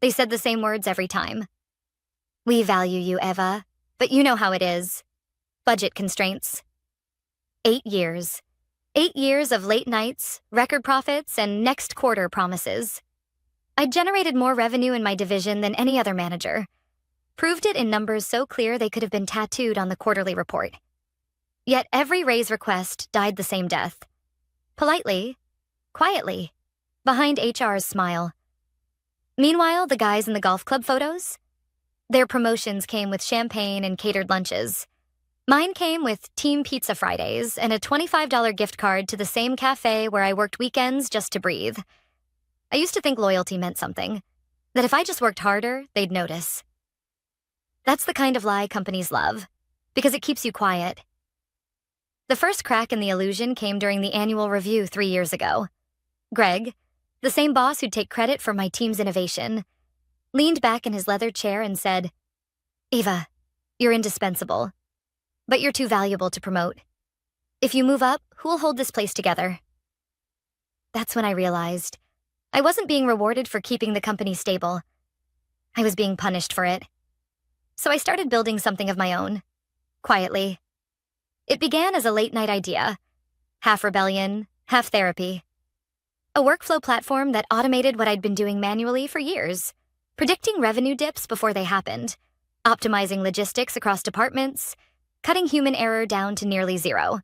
They said the same words every time. We value you, Eva, but you know how it is. Budget constraints. 8 years. 8 years of late nights, record profits, and next quarter promises. I generated more revenue in my division than any other manager. Proved it in numbers so clear they could have been tattooed on the quarterly report. Yet every raise request died the same death. Politely, quietly, behind HR's smile. Meanwhile, the guys in the golf club photos? Their promotions came with champagne and catered lunches. Mine came with Team Pizza Fridays and a $25 gift card to the same cafe where I worked weekends just to breathe. I used to think loyalty meant something, that if I just worked harder, they'd notice. That's the kind of lie companies love, because it keeps you quiet. The first crack in the illusion came during the annual review 3 years ago. Greg, the same boss who'd take credit for my team's innovation, leaned back in his leather chair and said, Eva, you're indispensable, but you're too valuable to promote. If you move up, who'll hold this place together? That's when I realized I wasn't being rewarded for keeping the company stable. I was being punished for it. So I started building something of my own, quietly. It began as a late-night idea, half rebellion, half therapy. A workflow platform that automated what I'd been doing manually for years, predicting revenue dips before they happened, optimizing logistics across departments, cutting human error down to nearly zero.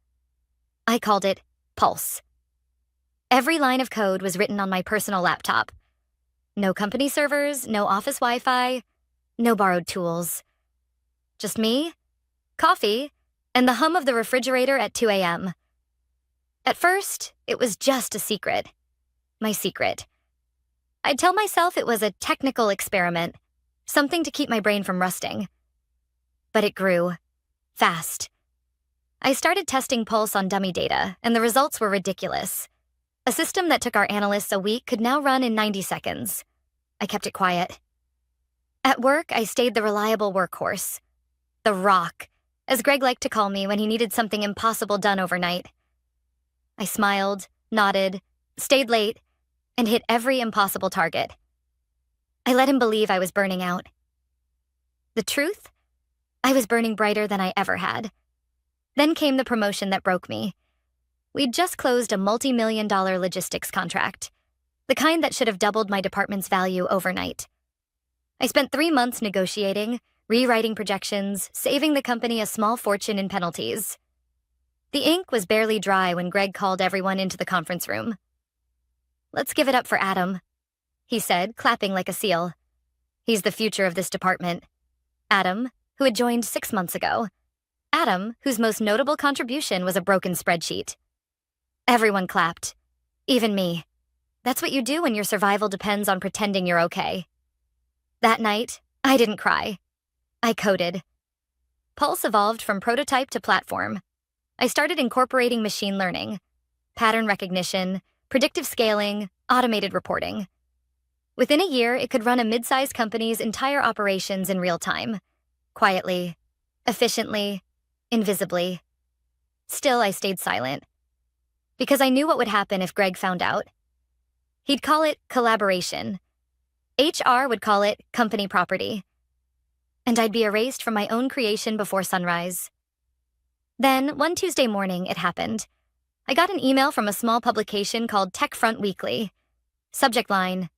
I called it Pulse. Every line of code was written on my personal laptop. No company servers, no office Wi-Fi, no borrowed tools. Just me, coffee, and the hum of the refrigerator at 2 a.m. At first, it was just a secret. My secret. I'd tell myself it was a technical experiment, something to keep my brain from rusting. But it grew. Fast. I started testing Pulse on dummy data, and the results were ridiculous. A system that took our analysts a week could now run in 90 seconds. I kept it quiet. At work, I stayed the reliable workhorse. The Rock, as Greg liked to call me when he needed something impossible done overnight. I smiled, nodded, stayed late, and hit every impossible target. I let him believe I was burning out. The truth? I was burning brighter than I ever had. Then came the promotion that broke me. We'd just closed a multi-million-dollar logistics contract, the kind that should have doubled my department's value overnight. I spent 3 months negotiating, rewriting projections, saving the company a small fortune in penalties. The ink was barely dry when Greg called everyone into the conference room. Let's give it up for Adam, he said, clapping like a seal. He's the future of this department. Adam, who had joined 6 months ago. Adam, whose most notable contribution was a broken spreadsheet. Everyone clapped. Even me. That's what you do when your survival depends on pretending you're okay. That night, I didn't cry. I coded. Pulse evolved from prototype to platform. I started incorporating machine learning, pattern recognition, predictive scaling, automated reporting. Within a year, it could run a mid-sized company's entire operations in real time. Quietly, efficiently, invisibly. Still, I stayed silent. Because I knew what would happen if Greg found out. He'd call it collaboration. HR would call it company property. And I'd be erased from my own creation before sunrise. Then, one Tuesday morning, it happened. I got an email from a small publication called TechFront Weekly. Subject line,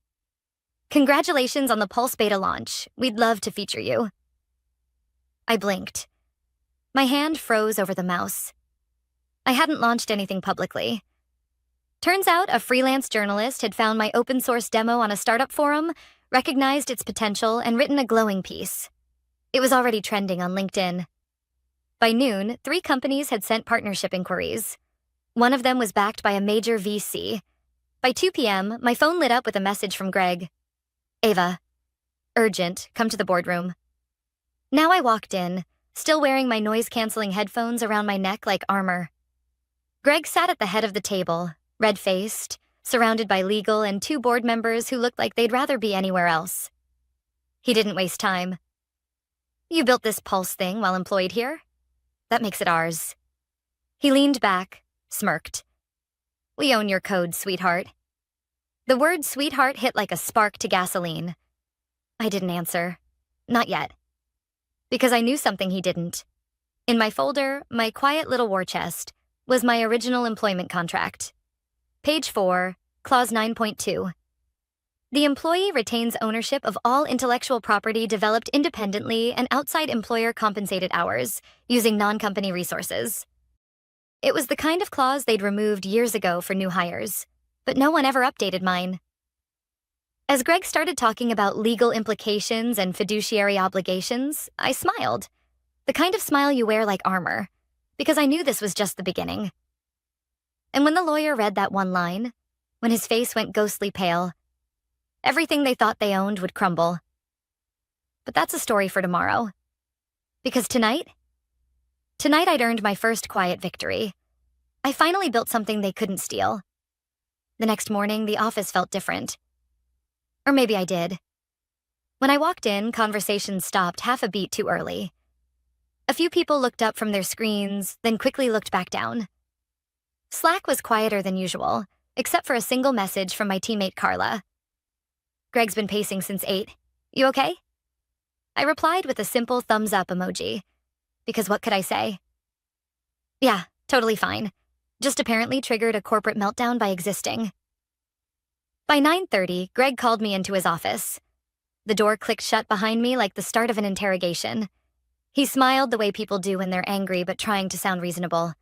"Congratulations on the Pulse beta launch. We'd love to feature you." I blinked. My hand froze over the mouse. I hadn't launched anything publicly. Turns out a freelance journalist had found my open source demo on a startup forum, recognized its potential, and written a glowing piece. It was already trending on LinkedIn. By noon, 3 companies had sent partnership inquiries. One of them was backed by a major VC. By 2 p.m., my phone lit up with a message from Greg. Eva. Urgent, come to the boardroom. Now I walked in, still wearing my noise-canceling headphones around my neck like armor. Greg sat at the head of the table, red-faced, surrounded by legal and 2 board members who looked like they'd rather be anywhere else. He didn't waste time. You built this Pulse thing while employed here? That makes it ours. He leaned back, smirked. We own your code, sweetheart. The word sweetheart hit like a spark to gasoline. I didn't answer. Not yet. Because I knew something he didn't. In my folder, my quiet little war chest, was my original employment contract. Page 4, Clause 9.2. The employee retains ownership of all intellectual property developed independently and outside employer-compensated hours, using non-company resources. It was the kind of clause they'd removed years ago for new hires, but no one ever updated mine. As Greg started talking about legal implications and fiduciary obligations, I smiled. The kind of smile you wear like armor, because I knew this was just the beginning. And when the lawyer read that one line, when his face went ghostly pale, everything they thought they owned would crumble. But that's a story for tomorrow. Because tonight I'd earned my first quiet victory. I finally built something they couldn't steal. The next morning, the office felt different. Or maybe I did. When I walked in, conversation stopped half a beat too early. A few people looked up from their screens, then quickly looked back down. Slack was quieter than usual, except for a single message from my teammate Carla. Greg's been pacing since 8. You okay? I replied with a simple thumbs up emoji. Because what could I say? Yeah, totally fine. Just apparently triggered a corporate meltdown by existing. By 9:30, Greg called me into his office. The door clicked shut behind me like the start of an interrogation. He smiled the way people do when they're angry but trying to sound reasonable.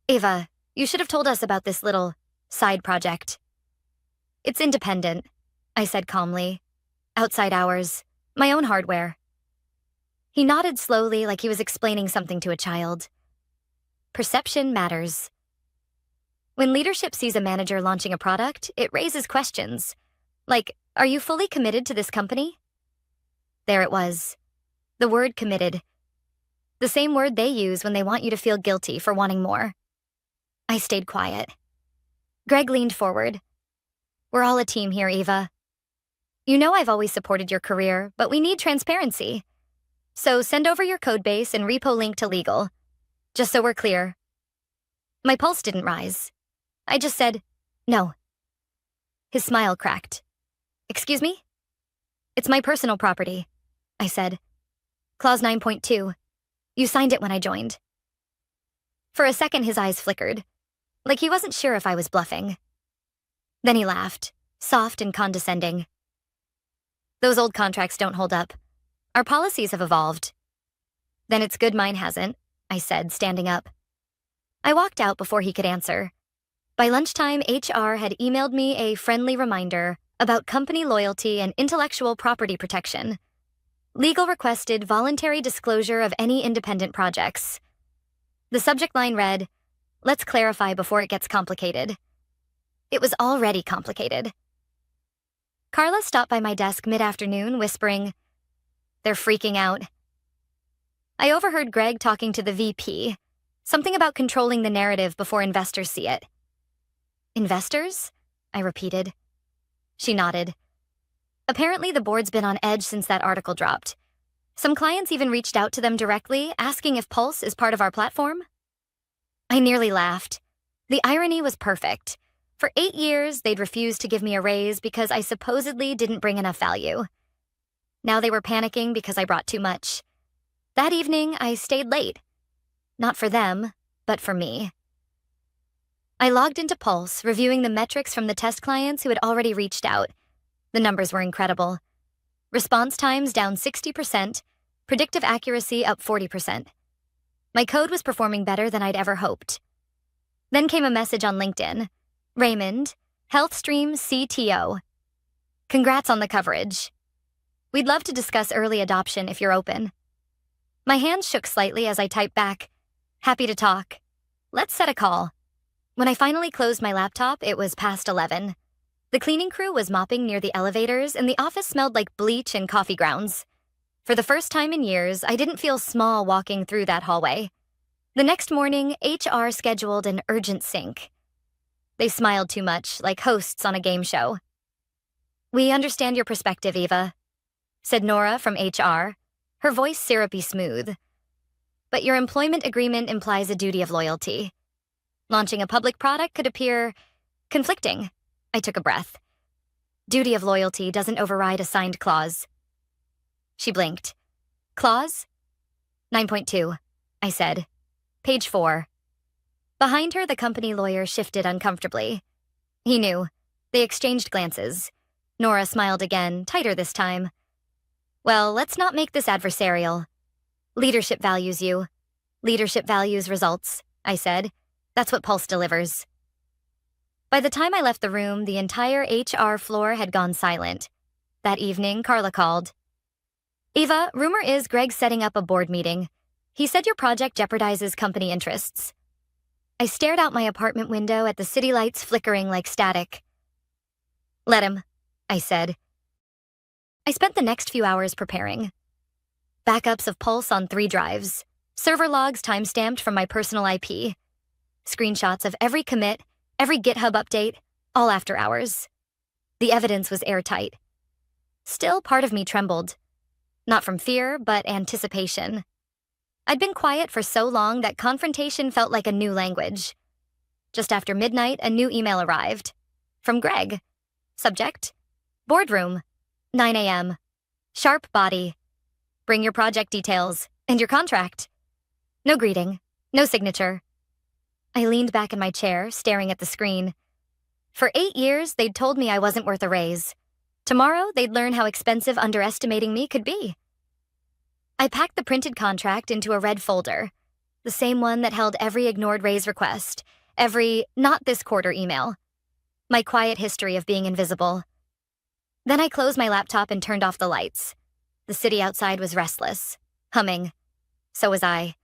Ava, you should have told us about this little side project. It's independent, I said calmly. Outside hours, my own hardware. He nodded slowly like he was explaining something to a child. Perception matters. When leadership sees a manager launching a product, it raises questions. Like, are you fully committed to this company? There it was. The word committed. The same word they use when they want you to feel guilty for wanting more. I stayed quiet. Greg leaned forward. We're all a team here, Eva. You know I've always supported your career, but we need transparency. So send over your codebase and repo link to legal. Just so we're clear. My pulse didn't rise. I just said, no. His smile cracked. Excuse me? It's my personal property, I said. Clause 9.2. You signed it when I joined. For a second, his eyes flickered, like he wasn't sure if I was bluffing. Then he laughed, soft and condescending. Those old contracts don't hold up. Our policies have evolved. Then it's good mine hasn't, I said, standing up. I walked out before he could answer. By lunchtime, HR had emailed me a friendly reminder about company loyalty and intellectual property protection. Legal requested voluntary disclosure of any independent projects. The subject line read, let's clarify before it gets complicated. It was already complicated. Carla stopped by my desk mid-afternoon, whispering, they're freaking out. I overheard Greg talking to the VP, something about controlling the narrative before investors see it. Investors? I repeated. She nodded. Apparently, the board's been on edge since that article dropped. Some clients even reached out to them directly, asking if Pulse is part of our platform. I nearly laughed. The irony was perfect. For 8 years, they'd refused to give me a raise because I supposedly didn't bring enough value. Now they were panicking because I brought too much. That evening, I stayed late. Not for them, but for me. I logged into Pulse, reviewing the metrics from the test clients who had already reached out. The numbers were incredible. Response times down 60%, predictive accuracy up 40%. My code was performing better than I'd ever hoped. Then came a message on LinkedIn. Raymond, HealthStream CTO. Congrats on the coverage. We'd love to discuss early adoption if you're open. My hands shook slightly as I typed back, happy to talk. Let's set a call. When I finally closed my laptop, it was past 11. The cleaning crew was mopping near the elevators, and the office smelled like bleach and coffee grounds. For the first time in years, I didn't feel small walking through that hallway. The next morning, HR scheduled an urgent sync. They smiled too much, like hosts on a game show. We understand your perspective, Eva, said Nora from HR, her voice syrupy smooth. But your employment agreement implies a duty of loyalty. Launching a public product could appear conflicting. I took a breath. Duty of loyalty doesn't override a signed clause. She blinked. Clause? 9.2, I said. Page 4. Behind her, the company lawyer shifted uncomfortably. He knew. They exchanged glances. Nora smiled again, tighter this time. Well, let's not make this adversarial. Leadership values you. Leadership values results, I said. That's what Pulse delivers. By the time I left the room, the entire HR floor had gone silent. That evening, Carla called. Eva, rumor is Greg's setting up a board meeting. He said your project jeopardizes company interests. I stared out my apartment window at the city lights flickering like static. Let him, I said. I spent the next few hours preparing. Backups of Pulse on 3 drives, server logs timestamped from my personal IP, screenshots of every commit, every GitHub update, all after hours. The evidence was airtight. Still, part of me trembled. Not from fear, but anticipation. I'd been quiet for so long that confrontation felt like a new language. Just after midnight, a new email arrived. From Greg. Subject: Boardroom. 9 a.m. Sharp body. Bring your project details and your contract. No greeting. No signature. I leaned back in my chair, staring at the screen. For 8 years, they'd told me I wasn't worth a raise. Tomorrow, they'd learn how expensive underestimating me could be. I packed the printed contract into a red folder, the same one that held every ignored raise request, every not this quarter email. My quiet history of being invisible. Then I closed my laptop and turned off the lights. The city outside was restless, humming. So was I.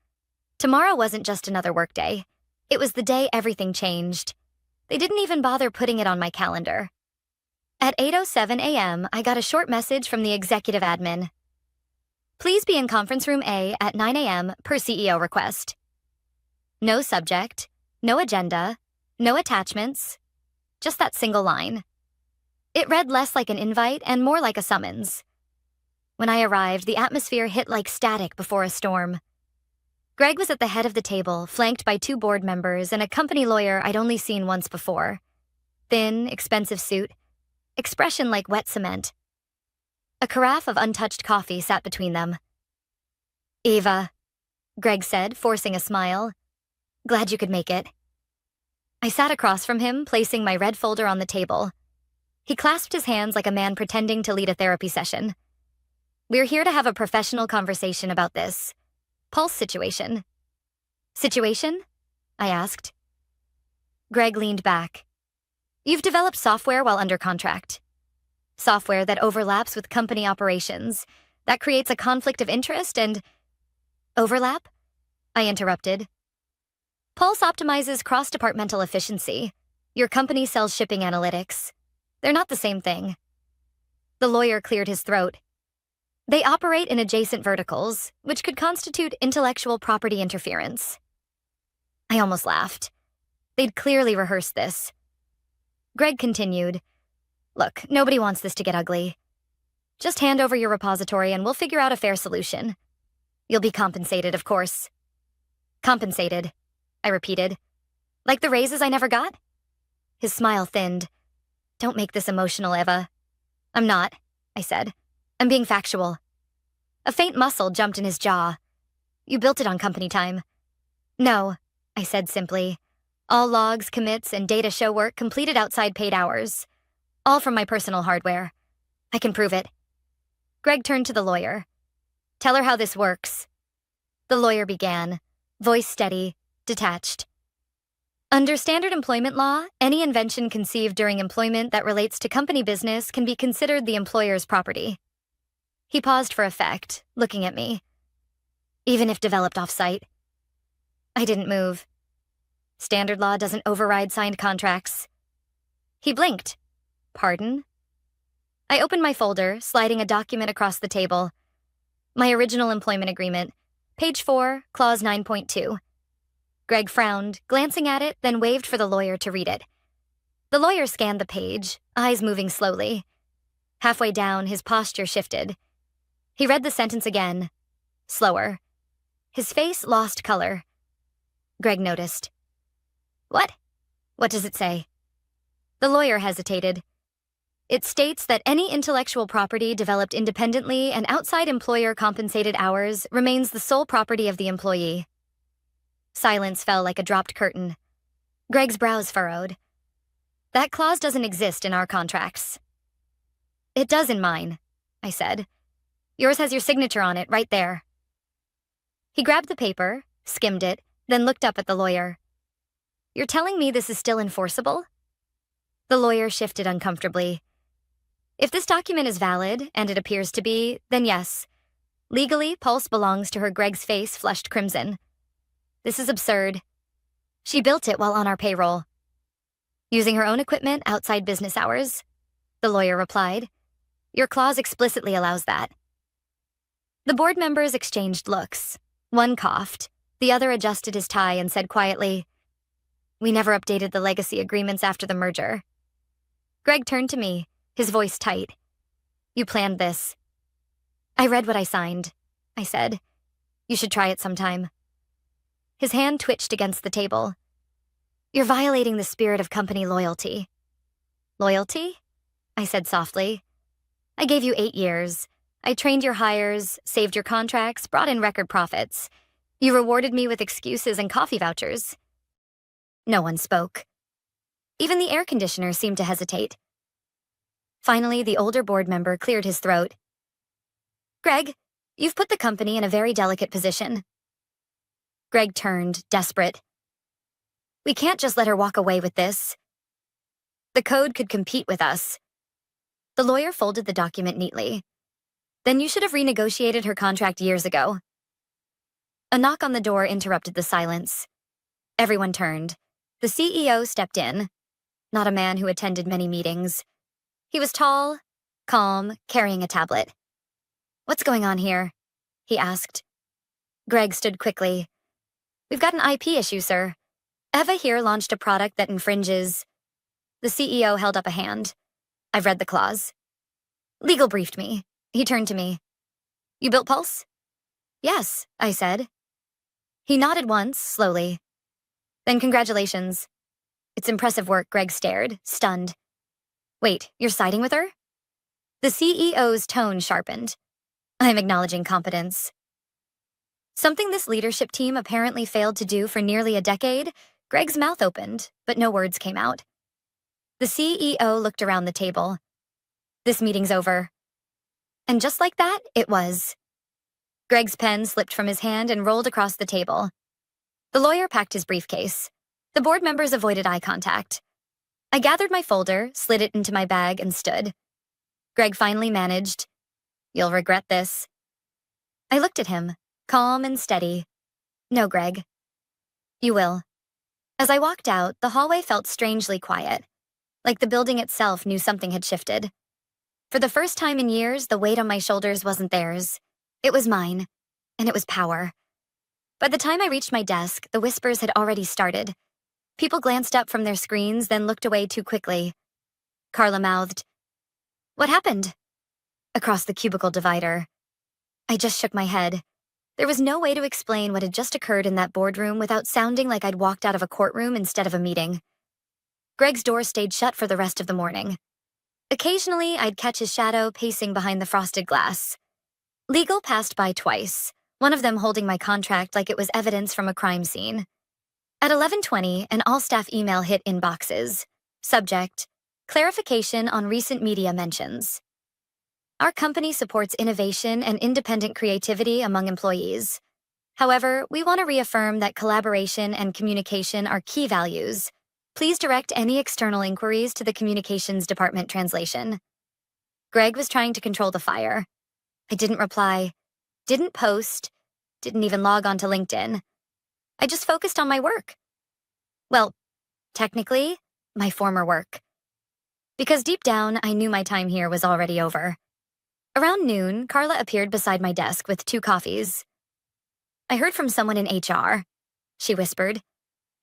Tomorrow wasn't just another workday. It was the day everything changed. They didn't even bother putting it on my calendar. At 8:07 a.m., I got a short message from the executive admin. Please be in conference room A at 9 a.m. per CEO request. No subject, no agenda, no attachments, just that single line. It read less like an invite and more like a summons. When I arrived, the atmosphere hit like static before a storm. Greg was at the head of the table, flanked by 2 board members and a company lawyer I'd only seen once before. Thin, expensive suit, expression like wet cement. A carafe of untouched coffee sat between them. Eva, Greg said, forcing a smile. Glad you could make it. I sat across from him, placing my red folder on the table. He clasped his hands like a man pretending to lead a therapy session. We're here to have a professional conversation about this Pulse situation. Situation? I asked. Greg leaned back. You've developed software while under contract. Software that overlaps with company operations. That creates a conflict of interest and... Overlap? I interrupted. Pulse optimizes cross-departmental efficiency. Your company sells shipping analytics. They're not the same thing. The lawyer cleared his throat. They operate in adjacent verticals, which could constitute intellectual property interference. I almost laughed. They'd clearly rehearsed this. Greg continued. Look, nobody wants this to get ugly. Just hand over your repository and we'll figure out a fair solution. You'll be compensated, of course. Compensated, I repeated. Like the raises I never got? His smile thinned. Don't make this emotional, Eva. I'm not, I said. I'm being factual. A faint muscle jumped in his jaw. You built it on company time. No, I said simply. All logs, commits, and data show work completed outside paid hours. All from my personal hardware. I can prove it. Greg turned to the lawyer. Tell her how this works. The lawyer began, voice steady, detached. Under standard employment law, any invention conceived during employment that relates to company business can be considered the employer's property. He paused for effect, looking at me. Even if developed off-site. I didn't move. Standard law doesn't override signed contracts. He blinked. Pardon? I opened my folder, sliding a document across the table. My original employment agreement, page 4, clause 9.2. Greg frowned, glancing at it, then waved for the lawyer to read it. The lawyer scanned the page, eyes moving slowly. Halfway down, his posture shifted. He read the sentence again, slower. His face lost color. Greg noticed. What? What does it say? The lawyer hesitated. It states that any intellectual property developed independently and outside employer-compensated hours remains the sole property of the employee. Silence fell like a dropped curtain. Greg's brows furrowed. That clause doesn't exist in our contracts. It does in mine, I said. Yours has your signature on it, right there. He grabbed the paper, skimmed it, then looked up at the lawyer. You're telling me this is still enforceable? The lawyer shifted uncomfortably. If this document is valid, and it appears to be, then yes. Legally, Pulse belongs to her. Greg's face flushed crimson. This is absurd. She built it while on our payroll. Using her own equipment outside business hours, the lawyer replied. Your clause explicitly allows that. The board members exchanged looks. One coughed. The other adjusted his tie and said quietly, We never updated the legacy agreements after the merger. Greg turned to me, his voice tight. You planned this. I read what I signed, I said. You should try it sometime. His hand twitched against the table. You're violating the spirit of company loyalty. Loyalty? I said softly. I gave you 8 years. I trained your hires, saved your contracts, brought in record profits. You rewarded me with excuses and coffee vouchers. No one spoke. Even the air conditioner seemed to hesitate. Finally, the older board member cleared his throat. Greg, you've put the company in a very delicate position. Greg turned, desperate. We can't just let her walk away with this. The code could compete with us. The lawyer folded the document neatly. Then you should have renegotiated her contract years ago. A knock on the door interrupted the silence. Everyone turned. The CEO stepped in, not a man who attended many meetings. He was tall, calm, carrying a tablet. What's going on here? He asked. Greg stood quickly. We've got an IP issue, sir. Eva here launched a product that infringes. The CEO held up a hand. I've read the clause. Legal briefed me. He turned to me. You built Pulse? Yes, I said. He nodded once, slowly. Then congratulations. It's impressive work. Greg stared, stunned. Wait, you're siding with her? The CEO's tone sharpened. I'm acknowledging competence. Something this leadership team apparently failed to do for nearly a decade. Greg's mouth opened, but no words came out. The CEO looked around the table. This meeting's over. And just like that, it was. Greg's pen slipped from his hand and rolled across the table. The lawyer packed his briefcase. The board members avoided eye contact. I gathered my folder, slid it into my bag, and stood. Greg finally managed. You'll regret this. I looked at him, calm and steady. No, Greg. You will. As I walked out, the hallway felt strangely quiet, like the building itself knew something had shifted. For the first time in years, the weight on my shoulders wasn't theirs. It was mine, and it was power. By the time I reached my desk, the whispers had already started. People glanced up from their screens, then looked away too quickly. Carla mouthed, What happened? Across the cubicle divider. I just shook my head. There was no way to explain what had just occurred in that boardroom without sounding like I'd walked out of a courtroom instead of a meeting. Greg's door stayed shut for the rest of the morning. Occasionally, I'd catch his shadow pacing behind the frosted glass. Legal passed by twice, one of them holding my contract like it was evidence from a crime scene. At 11:20, an all-staff email hit inboxes. Subject, clarification on recent media mentions. Our company supports innovation and independent creativity among employees. However, we want to reaffirm that collaboration and communication are key values. Please direct any external inquiries to the Communications Department translation. Greg was trying to control the fire. I didn't reply, didn't post, didn't even log on to LinkedIn. I just focused on my work. Well, technically, my former work. Because deep down, I knew my time here was already over. Around noon, Carla appeared beside my desk with 2 coffees. I heard from someone in HR, she whispered.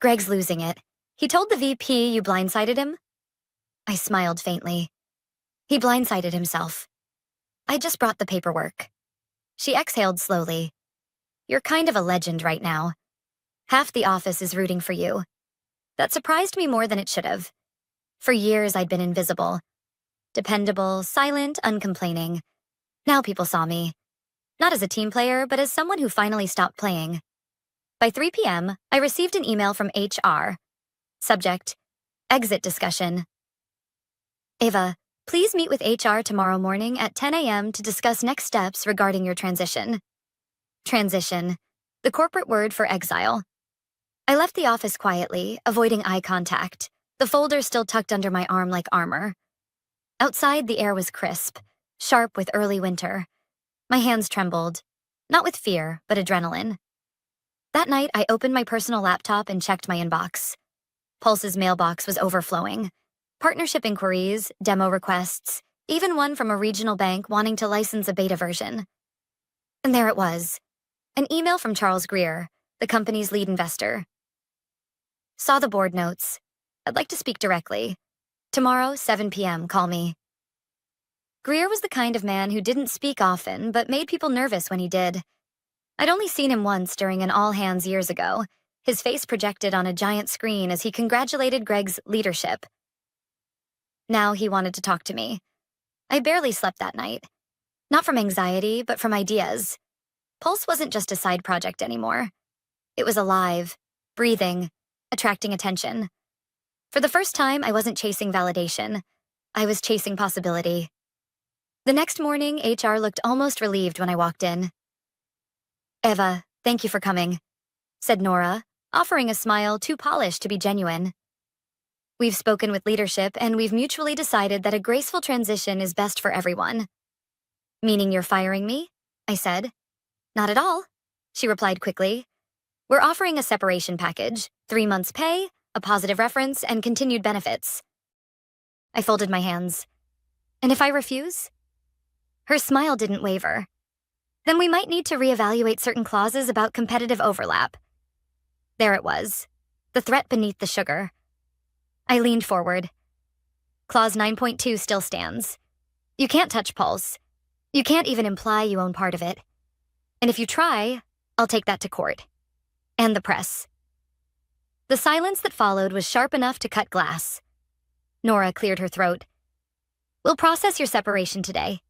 Greg's losing it. He told the VP you blindsided him? I smiled faintly. He blindsided himself. I just brought the paperwork. She exhaled slowly. You're kind of a legend right now. Half the office is rooting for you. That surprised me more than it should have. For years, I'd been invisible. Dependable, silent, uncomplaining. Now people saw me. Not as a team player, but as someone who finally stopped playing. By 3 p.m., I received an email from HR. Subject: Exit discussion. Ava, please meet with HR tomorrow morning at 10 a.m. to discuss next steps regarding your transition. Transition, the corporate word for exile. I left the office quietly, avoiding eye contact, the folder still tucked under my arm like armor. Outside, the air was crisp, sharp with early winter. My hands trembled, not with fear, but adrenaline. That night, I opened my personal laptop and checked my inbox. Pulse's mailbox was overflowing. Partnership inquiries, demo requests, even one from a regional bank wanting to license a beta version. And there it was, an email from Charles Greer, the company's lead investor. Saw the board notes. I'd like to speak directly. Tomorrow, 7 p.m., call me. Greer was the kind of man who didn't speak often, but made people nervous when he did. I'd only seen him once during an all-hands years ago, his face projected on a giant screen as he congratulated Greg's leadership. Now he wanted to talk to me. I barely slept that night. Not from anxiety, but from ideas. Pulse wasn't just a side project anymore. It was alive, breathing, attracting attention. For the first time, I wasn't chasing validation. I was chasing possibility. The next morning, HR looked almost relieved when I walked in. Eva, thank you for coming, said Nora, offering a smile too polished to be genuine. We've spoken with leadership and we've mutually decided that a graceful transition is best for everyone. Meaning you're firing me? I said. Not at all, she replied quickly. We're offering a separation package, 3 months pay, a positive reference, and continued benefits. I folded my hands. And if I refuse? Her smile didn't waver. Then we might need to reevaluate certain clauses about competitive overlap. There it was, the threat beneath the sugar. I leaned forward. Clause 9.2 still stands. You can't touch Pulse. You can't even imply you own part of it. And if you try, I'll take that to court. And the press. The silence that followed was sharp enough to cut glass. Nora cleared her throat. We'll process your separation today.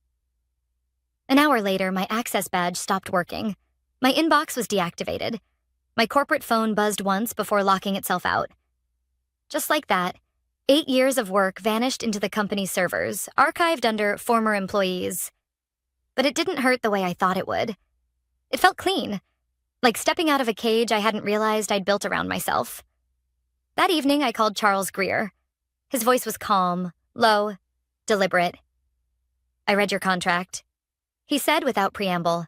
An hour later, my access badge stopped working. My inbox was deactivated. My corporate phone buzzed once before locking itself out. Just like that, 8 years of work vanished into the company's servers, archived under former employees. But it didn't hurt the way I thought it would. It felt clean, like stepping out of a cage I hadn't realized I'd built around myself. That evening, I called Charles Greer. His voice was calm, low, deliberate. I read your contract, he said without preamble.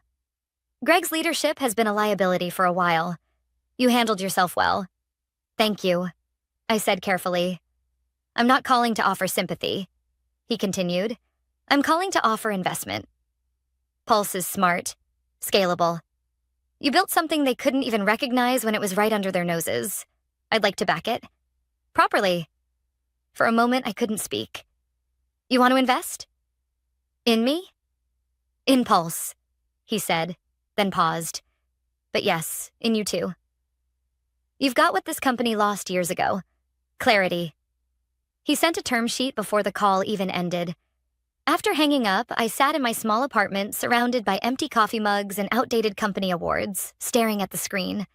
Greg's leadership has been a liability for a while. You handled yourself well. Thank you, I said carefully. I'm not calling to offer sympathy, he continued. I'm calling to offer investment. Pulse is smart, scalable. You built something they couldn't even recognize when it was right under their noses. I'd like to back it. Properly. For a moment, I couldn't speak. You want to invest? In me? In Pulse, he said, then paused. But yes, in you too. You've got what this company lost years ago. Clarity. He sent a term sheet before the call even ended. After hanging up, I sat in my small apartment surrounded by empty coffee mugs and outdated company awards, staring at the screen.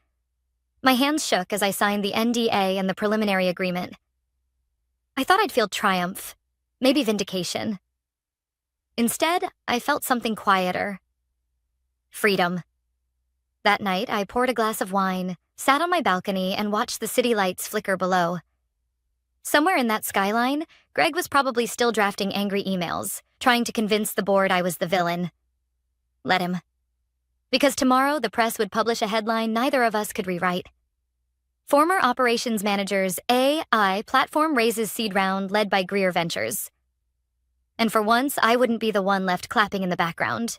My hands shook as I signed the NDA and the preliminary agreement. I thought I'd feel triumph, maybe vindication. Instead, I felt something quieter. Freedom. That night, I poured a glass of wine, sat on my balcony, and watched the city lights flicker below. Somewhere in that skyline, Greg was probably still drafting angry emails, trying to convince the board I was the villain. Let him. Because tomorrow the press would publish a headline neither of us could rewrite. Former operations manager's AI platform raises seed round led by Greer Ventures. And for once, I wouldn't be the one left clapping in the background.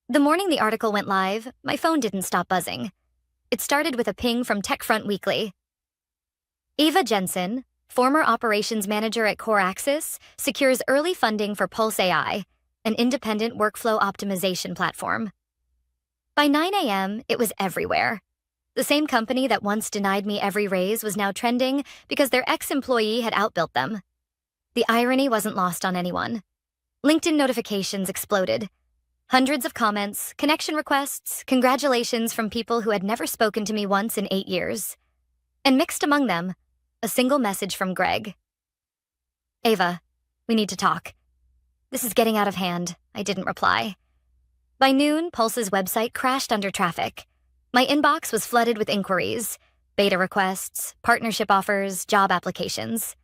The morning the article went live, my phone didn't stop buzzing. It started with a ping from TechFront Weekly. Eva Jensen, former operations manager at CoreAxis, secures early funding for Pulse AI, an independent workflow optimization platform. By 9 a.m., it was everywhere. The same company that once denied me every raise was now trending because their ex-employee had outbuilt them. The irony wasn't lost on anyone. LinkedIn notifications exploded. Hundreds of comments, connection requests, congratulations from people who had never spoken to me once in 8 years. And mixed among them, a single message from Greg. "Ava, we need to talk. This is getting out of hand," I didn't reply. By noon, Pulse's website crashed under traffic. My inbox was flooded with inquiries, beta requests, partnership offers, job applications.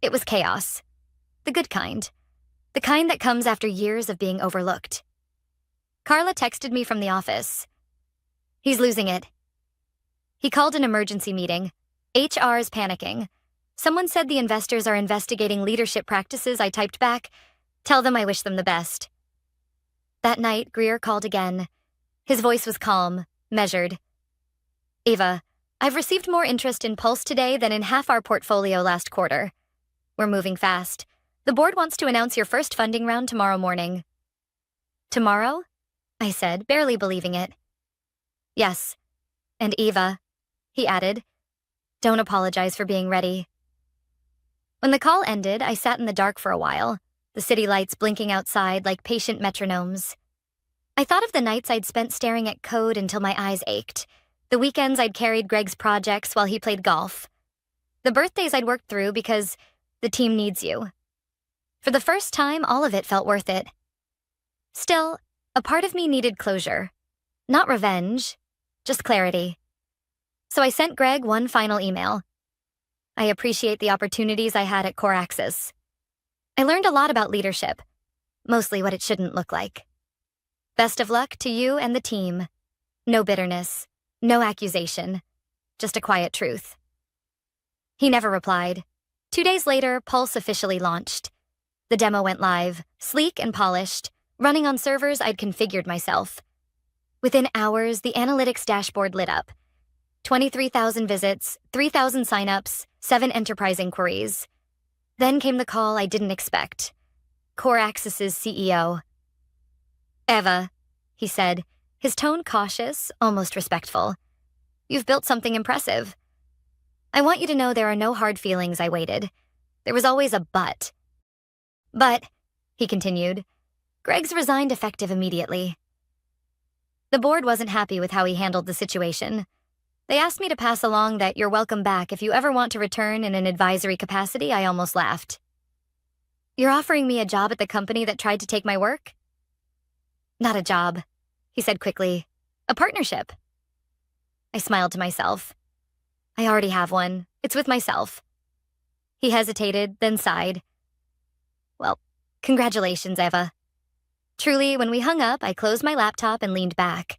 It was chaos. The good kind. The kind that comes after years of being overlooked. Carla texted me from the office. "He's losing it." He called an emergency meeting. HR's panicking. Someone said the investors are investigating leadership practices. I typed back, "Tell them I wish them the best." That night, Greer called again. His voice was calm, measured. "Ava, I've received more interest in Pulse today than in half our portfolio last quarter. We're moving fast. The board wants to announce your first funding round tomorrow morning." "Tomorrow?" I said, barely believing it. "Yes. And Eva," he added, "don't apologize for being ready." When the call ended, I sat in the dark for a while, the city lights blinking outside like patient metronomes. I thought of the nights I'd spent staring at code until my eyes ached, the weekends I'd carried Greg's projects while he played golf, the birthdays I'd worked through because the team needs you. For the first time, all of it felt worth it. Still, a part of me needed closure. Not revenge, just clarity. So I sent Greg one final email. I appreciate the opportunities I had at CoreAxis. I learned a lot about leadership, mostly what it shouldn't look like. Best of luck to you and the team. No bitterness, no accusation, just a quiet truth. He never replied. 2 days later, Pulse officially launched. The demo went live, sleek and polished, running on servers I'd configured myself. Within hours, the analytics dashboard lit up. 23,000 visits, 3,000 signups, 7 enterprise inquiries. Then came the call I didn't expect. CoreAxis's CEO. "Eva," he said, his tone cautious, almost respectful. "You've built something impressive. I want you to know there are no hard feelings." I waited. There was always a but. "But," he continued, "Greg's resigned effective immediately." The board wasn't happy with how he handled the situation. They asked me to pass along that "you're welcome back if you ever want to return in an advisory capacity." I almost laughed. "You're offering me a job at the company that tried to take my work?" "Not a job," he said quickly. "A partnership." I smiled to myself. "I already have one. It's with myself." He hesitated, then sighed. "Well, congratulations, Eva." Truly, when we hung up, I closed my laptop and leaned back.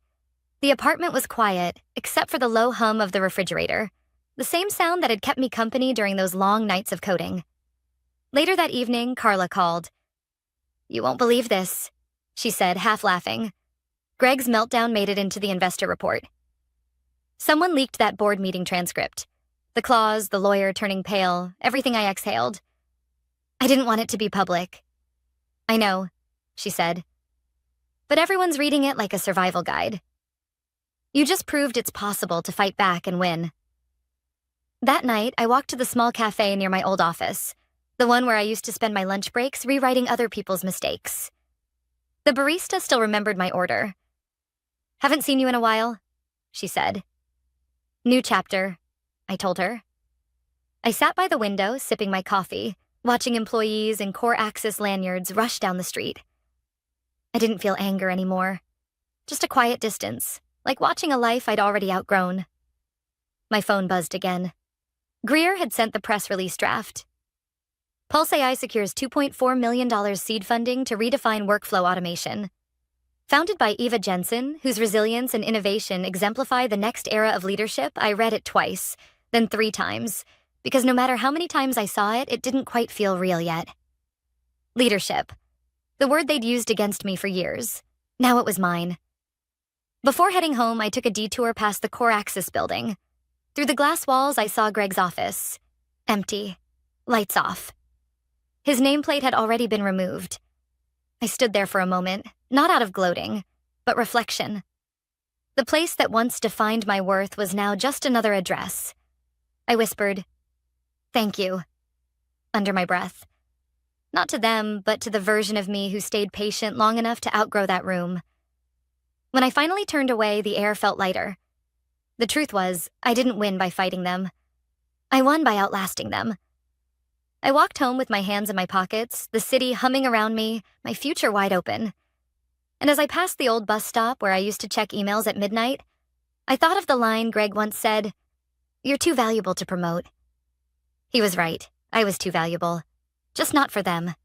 The apartment was quiet, except for the low hum of the refrigerator, the same sound that had kept me company during those long nights of coding. Later that evening, Carla called. "You won't believe this," she said, half laughing. "Greg's meltdown made it into the investor report." Someone leaked that board meeting transcript. The clause, the lawyer turning pale, everything I exhaled. "I didn't want it to be public." "I know," she said. "But everyone's reading it like a survival guide. You just proved it's possible to fight back and win." That night, I walked to the small cafe near my old office, the one where I used to spend my lunch breaks rewriting other people's mistakes. The barista still remembered my order. "Haven't seen you in a while," she said. "New chapter," I told her. I sat by the window, sipping my coffee, watching employees in CoreAxis lanyards rush down the street. I didn't feel anger anymore, just a quiet distance, like watching a life I'd already outgrown. My phone buzzed again. Greer had sent the press release draft. Pulse AI secures $2.4 million seed funding to redefine workflow automation. Founded by Eva Jensen, whose resilience and innovation exemplify the next era of leadership, I read it twice, then 3 times, because no matter how many times I saw it, it didn't quite feel real yet. Leadership. The word they'd used against me for years. Now it was mine. Before heading home, I took a detour past the CoreAxis building. Through the glass walls, I saw Greg's office. Empty. Lights off. His nameplate had already been removed. I stood there for a moment, not out of gloating, but reflection. The place that once defined my worth was now just another address. I whispered, "Thank you," under my breath. Not to them, but to the version of me who stayed patient long enough to outgrow that room. When I finally turned away, the air felt lighter. The truth was, I didn't win by fighting them. I won by outlasting them. I walked home with my hands in my pockets, the city humming around me, my future wide open. And as I passed the old bus stop where I used to check emails at midnight, I thought of the line Greg once said, "You're too valuable to promote." He was right. I was too valuable. Just not for them.